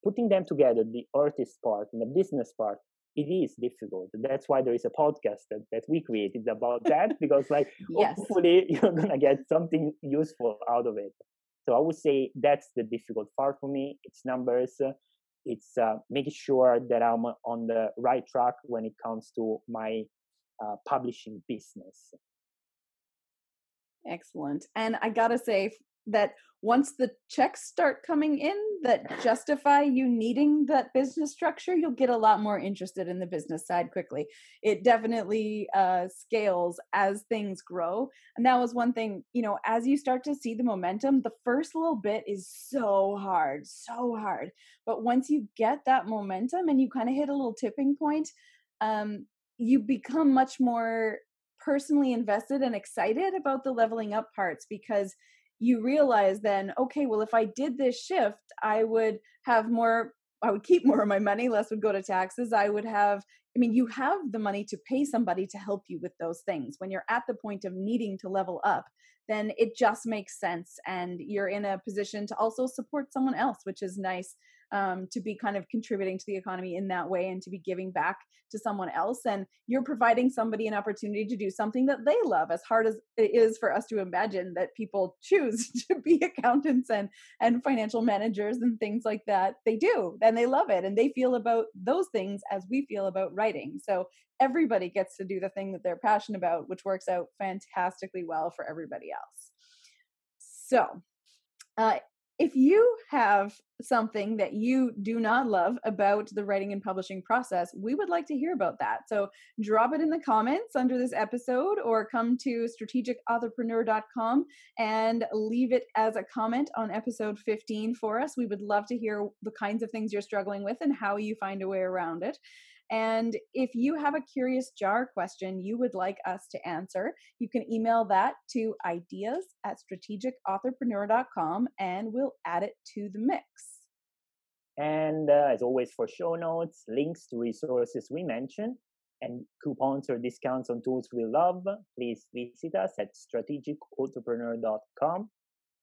putting them together, the artist part and the business part, it is difficult. That's why there is a podcast that we created about that, because like Yes. hopefully you're gonna get something useful out of it. So I would say that's the difficult part for me. It's numbers. It's making sure that I'm on the right track when it comes to my publishing business. Excellent. And I gotta say, that once the checks start coming in that justify you needing that business structure, you'll get a lot more interested in the business side quickly. It definitely scales as things grow. And that was one thing, you know, as you start to see the momentum, the first little bit is so hard. But once you get that momentum and you kind of hit a little tipping point, you become much more personally invested and excited about the leveling up parts, because you realize then, okay, well, if I did this shift, I would keep more of my money, less would go to taxes. You have the money to pay somebody to help you with those things. When you're at the point of needing to level up, then it just makes sense. And you're in a position to also support someone else, which is nice, to be kind of contributing to the economy in that way and to be giving back to someone else. And you're providing somebody an opportunity to do something that they love, as hard as it is for us to imagine that people choose to be accountants and financial managers and things like that. They do, and they love it. And they feel about those things as we feel about writing. So everybody gets to do the thing that they're passionate about, which works out fantastically well for everybody else. So, if you have something that you do not love about the writing and publishing process, we would like to hear about that. So drop it in the comments under this episode, or come to strategicauthorpreneur.com and leave it as a comment on episode 15 for us. We would love to hear the kinds of things you're struggling with and how you find a way around it. And if you have a curious jar question you would like us to answer, you can email that to ideas@strategicauthorpreneur.com and we'll add it to the mix. And as always, for show notes, links to resources we mentioned, and coupons or discounts on tools we love, please visit us at strategicauthorpreneur.com.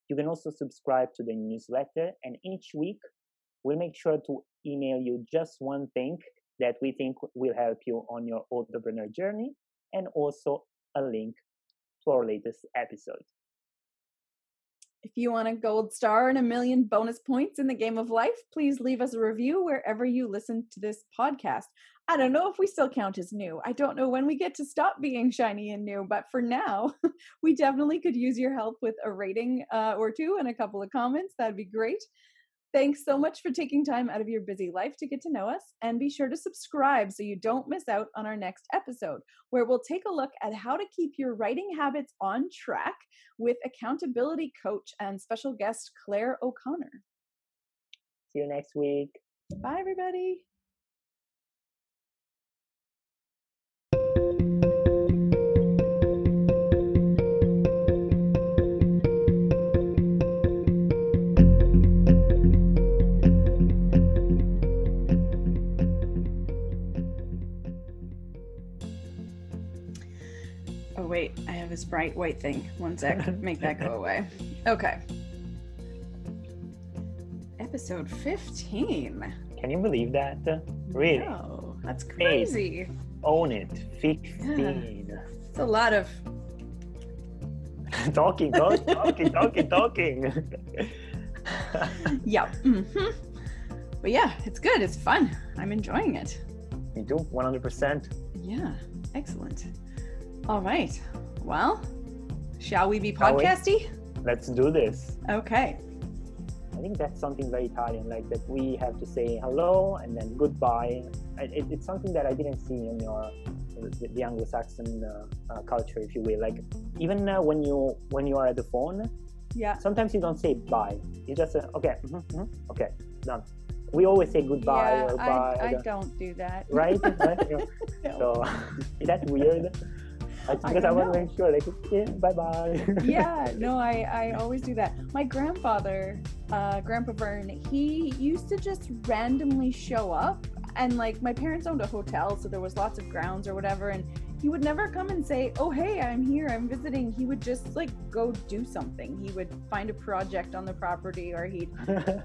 You can also subscribe to the newsletter, and each week we'll make sure to email you just one thing that we think will help you on your entrepreneur journey, and also a link to our latest episode. If you want a gold star and 1,000,000 bonus points in the game of life, please leave us a review wherever you listen to this podcast. I don't know if we still count as new. I don't know when we get to stop being shiny and new, but for now, we definitely could use your help with a rating or two and a couple of comments. That'd be great. Thanks so much for taking time out of your busy life to get to know us, and be sure to subscribe so you don't miss out on our next episode, where we'll take a look at how to keep your writing habits on track with accountability coach and special guest Claire O'Connor. See you next week. Bye, everybody. Oh, wait, I have this bright white thing. One sec, make that go away. Okay. Episode 15. Can you believe that? Really? Oh, that's crazy. Own it. 15. Yeah. It's a lot of talking. Yeah. Mm-hmm. But yeah, it's good. It's fun. I'm enjoying it. Me too, 100%. Yeah, excellent. All right. Well, shall we be podcasty? Let's do this. Okay. I think that's something very Italian, like that we have to say hello and then goodbye. It's something that I didn't see in the Anglo-Saxon culture, if you will. Like even when you are at the phone, yeah. Sometimes you don't say bye. You just say okay, okay, done. We always say goodbye or bye. I don't do that. Right? No. So is that weird? Because I want to make sure, like, yeah, bye-bye. Yeah, no, I always do that. My grandfather, Grandpa Vern, he used to just randomly show up, and like my parents owned a hotel, so there was lots of grounds or whatever, and he would never come and say, oh, hey, I'm here, I'm visiting. He would just like go do something. He would find a project on the property, or he'd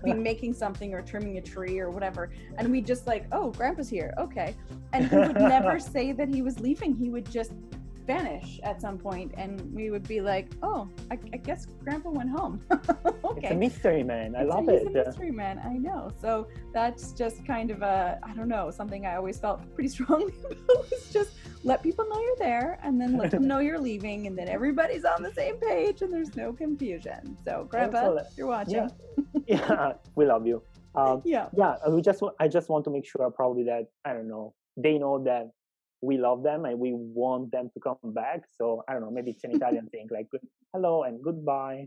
be making something or trimming a tree or whatever. And we'd just like, oh, Grandpa's here. Okay. And he would never say that he was leaving. He would just vanish at some point, and we would be like, oh, I guess Grandpa went home. It's a Okay. mystery, man. I love He's it. a mystery man, I know. So that's just kind of I don't know, something I always felt pretty strongly about, was just let people know you're there, and then let them know you're leaving, and then everybody's on the same page and there's no confusion. So Grandpa, Excellent. if you're watching. Yeah, yeah, we love you. Yeah. Yeah, I just want to make sure probably that, I don't know, they know that we love them and we want them to come back. So I don't know, maybe it's an Italian thing, like hello and goodbye.